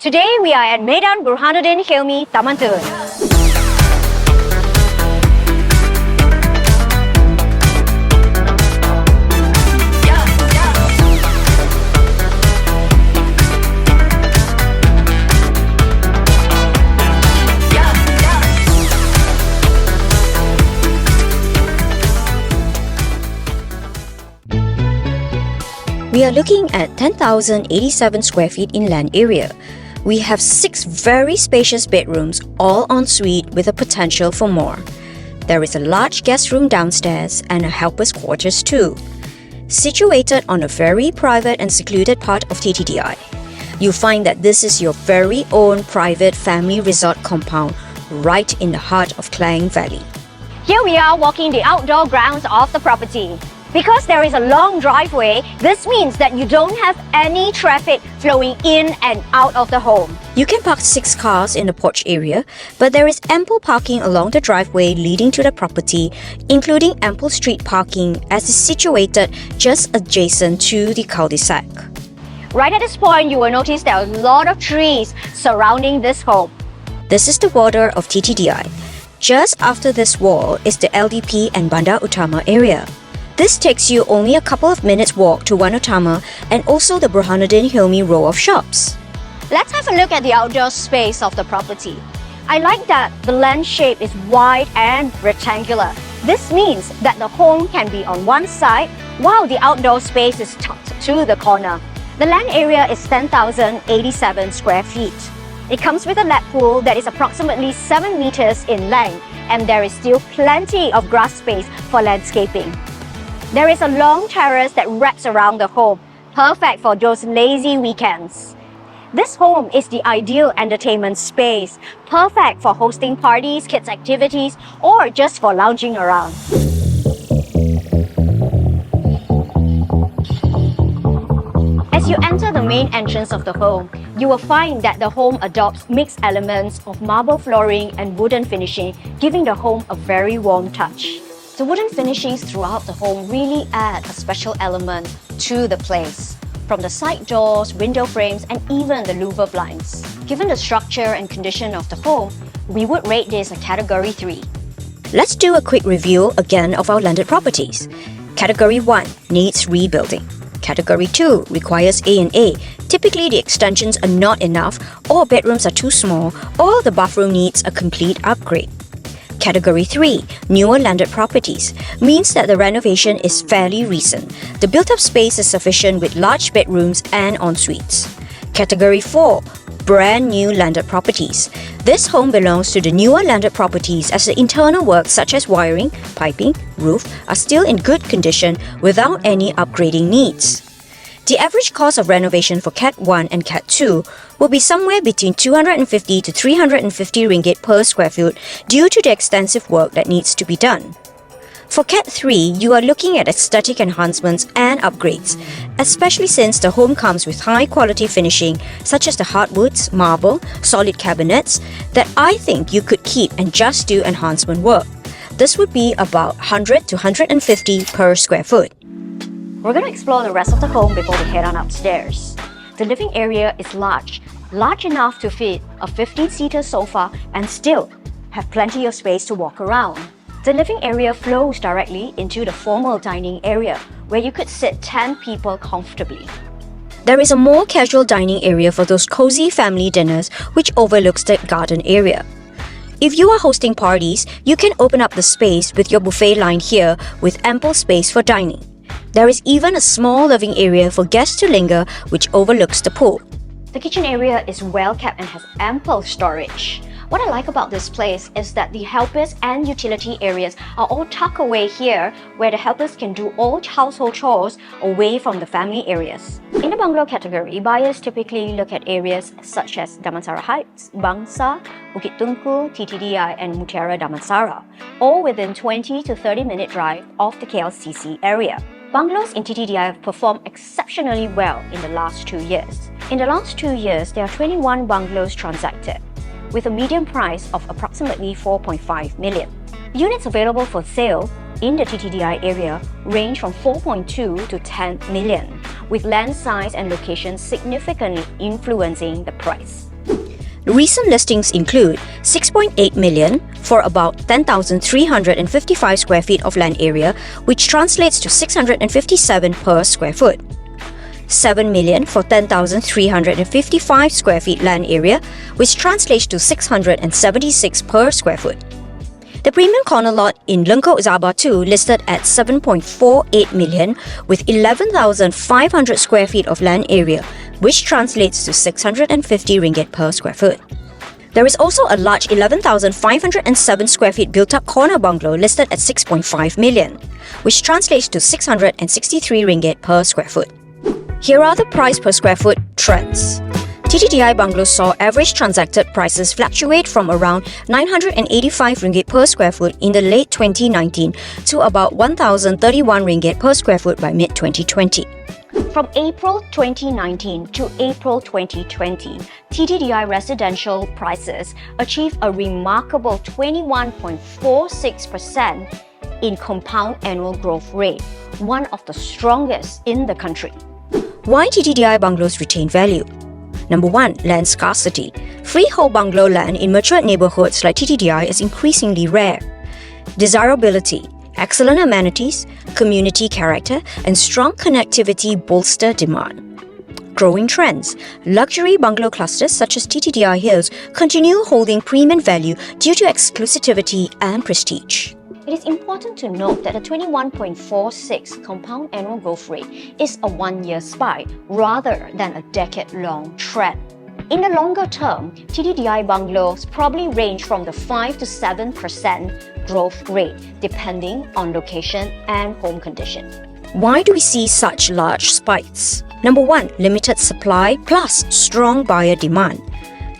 Today we are at Medan Burhanuddin Helmi, Taman Tun. We are looking at 10,087 square feet in land area. We have 6 very spacious bedrooms, all ensuite with a potential for more. There is a large guest room downstairs and a helper's quarters too. Situated on a very private and secluded part of TTDI, you'll find that this is your very own private family resort compound right in the heart of Klang Valley. Here we are walking the outdoor grounds of the property. Because there is a long driveway, this means that you don't have any traffic flowing in and out of the home. You can park 6 cars in the porch area, but there is ample parking along the driveway leading to the property, including ample street parking as it's situated just adjacent to the cul-de-sac. Right at this point, you will notice there are a lot of trees surrounding this home. This is the border of TTDI. Just after this wall is the LDP and Bandar Utama area. This takes you only a couple of minutes walk to Wan Utama and also the Burhanuddin Helmi row of shops. Let's have a look at the outdoor space of the property. I like that the land shape is wide and rectangular. This means that the home can be on one side while the outdoor space is tucked to the corner. The land area is 10,087 square feet. It comes with a lap pool that is approximately 7 meters in length, and there is still plenty of grass space for landscaping. There is a long terrace that wraps around the home, perfect for those lazy weekends. This home is the ideal entertainment space, perfect for hosting parties, kids' activities, or just for lounging around. As you enter the main entrance of the home, you will find that the home adopts mixed elements of marble flooring and wooden finishing, giving the home a very warm touch. The wooden finishings throughout the home really add a special element to the place, from the side doors, window frames, and even the louver blinds. Given the structure and condition of the home, we would rate this a Category 3. Let's do a quick review again of our landed properties. Category 1 needs rebuilding. Category 2 requires A&A. Typically, the extensions are not enough, or bedrooms are too small, or the bathroom needs a complete upgrade. Category 3, newer landed properties, means that the renovation is fairly recent. The built-up space is sufficient with large bedrooms and en-suites. Category 4, brand new landed properties. This home belongs to the newer landed properties as the internal work such as wiring, piping, roof are still in good condition without any upgrading needs. The average cost of renovation for Cat 1 and Cat 2 will be somewhere between 250 to 350 ringgit per square foot due to the extensive work that needs to be done. For Cat 3, you are looking at aesthetic enhancements and upgrades, especially since the home comes with high-quality finishing such as the hardwoods, marble, solid cabinets that I think you could keep and just do enhancement work. This would be about 100 to 150 per square foot. We're going to explore the rest of the home before we head on upstairs. The living area is large enough to fit a 15-seater sofa and still have plenty of space to walk around. The living area flows directly into the formal dining area, where you could sit 10 people comfortably. There is a more casual dining area for those cozy family dinners which overlooks the garden area. If you are hosting parties, you can open up the space with your buffet line here with ample space for dining. There is even a small living area for guests to linger which overlooks the pool. The kitchen area is well kept and has ample storage. What I like about this place is that the helpers and utility areas are all tucked away here, where the helpers can do all household chores away from the family areas. In the bungalow category, buyers typically look at areas such as Damansara Heights, Bangsa, Bukit Tungku, TTDI, and Mutiara Damansara, all within 20 to 30-minute drive of the KLCC area. Bungalows in TTDI have performed exceptionally well in the last 2 years. In the last 2 years, there are 21 bungalows transacted, with a median price of approximately 4.5 million. Units available for sale in the TTDI area range from 4.2 to 10 million, with land size and location significantly influencing the price. Recent listings include 6.8 million for about 10,355 square feet of land area, which translates to 657 per square foot. 7 million for 10,355 square feet land area, which translates to 676 per square foot. The premium corner lot in Lengkok Zabah 2 listed at 7.48 million with 11,500 square feet of land area, which translates to 650 ringgit per square foot. There is also a large 11,507 square feet built-up corner bungalow listed at 6.5 million, which translates to 663 ringgit per square foot. Here are the price per square foot trends. TTDI bungalows saw average transacted prices fluctuate from around 985 ringgit per square foot in the late 2019 to about 1,031 ringgit per square foot by mid-2020. From April 2019 to April 2020, TTDI residential prices achieved a remarkable 21.46% in compound annual growth rate, one of the strongest in the country. Why TTDI bungalows retain value? Number 1. Land scarcity. Freehold bungalow land in mature neighborhoods like TTDI is increasingly rare. Desirability. Excellent amenities, community character, and strong connectivity bolster demand. Growing trends. Luxury bungalow clusters such as TTDI Hills continue holding premium value due to exclusivity and prestige. It is important to note that the 21.46 compound annual growth rate is a one-year spike rather than a decade-long trend. In the longer term, TTDI bungalows probably range from the 5 to 7% growth rate depending on location and home condition. Why do we see such large spikes? Number 1. Limited supply plus strong buyer demand.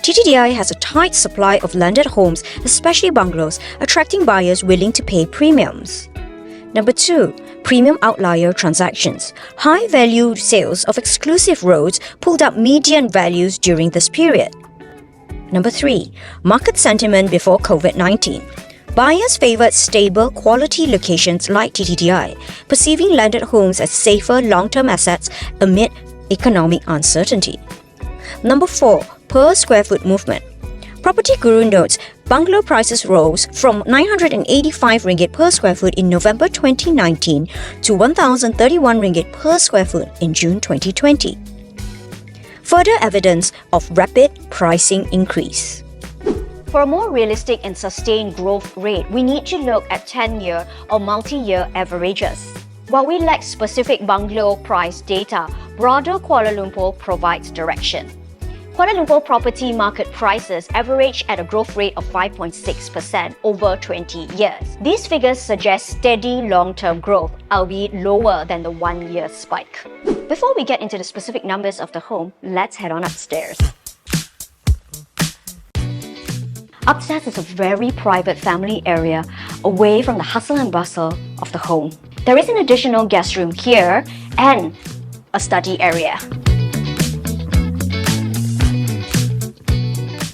TTDI has a tight supply of landed homes, especially bungalows, attracting buyers willing to pay premiums. Number 2. Premium outlier transactions. High-value sales of exclusive roads pulled up median values during this period. Number 3. Market sentiment before COVID-19. Buyers favored stable, quality locations like TTDI, perceiving landed homes as safer long-term assets amid economic uncertainty. Number 4. Per square foot movement. Property Guru notes bungalow prices rose from 985 ringgit per square foot in November 2019 to 1,031 ringgit per square foot in June 2020. Further evidence of rapid pricing increase. For a more realistic and sustained growth rate, we need to look at 10-year or multi-year averages. While we lack specific bungalow price data, broader Kuala Lumpur provides direction. Kuala Lumpur property market prices average at a growth rate of 5.6% over 20 years. These figures suggest steady long-term growth, albeit lower than the one-year spike. Before we get into the specific numbers of the home, let's head on upstairs. Upstairs is a very private family area, away from the hustle and bustle of the home. There is an additional guest room here and a study area.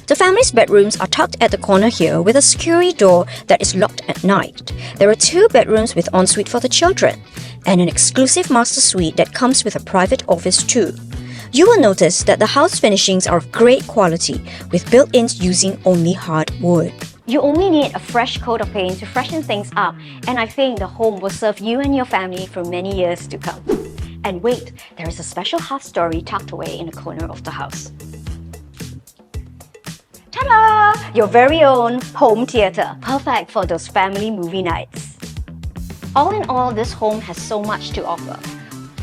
The family's bedrooms are tucked at the corner here with a security door that is locked at night. There are 2 bedrooms with ensuite for the children and an exclusive master suite that comes with a private office too. You will notice that the house finishings are of great quality with built-ins using only hardwood. You only need a fresh coat of paint to freshen things up, and I think the home will serve you and your family for many years to come. And wait, there is a special half-story tucked away in the corner of the house. Ta-da! Your very own home theatre, perfect for those family movie nights. All in all, this home has so much to offer.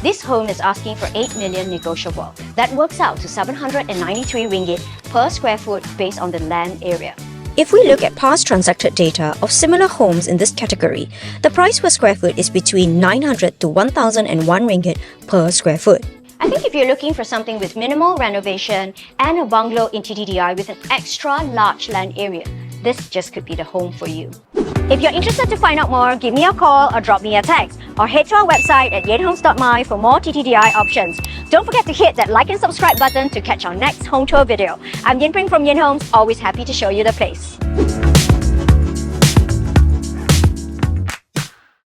This home is asking for 8 million negotiable. That works out to 793 ringgit per square foot based on the land area. If we look at past transacted data of similar homes in this category, the price per square foot is between 900 to 1,001 ringgit per square foot. I think if you're looking for something with minimal renovation and a bungalow in TTDI with an extra large land area, this just could be the home for you. If you're interested to find out more, give me a call or drop me a text or head to our website at yinhomes.my for more TTDI options. Don't forget to hit that like and subscribe button to catch our next home tour video. I'm Yin Peng from Yin Homes, always happy to show you the place.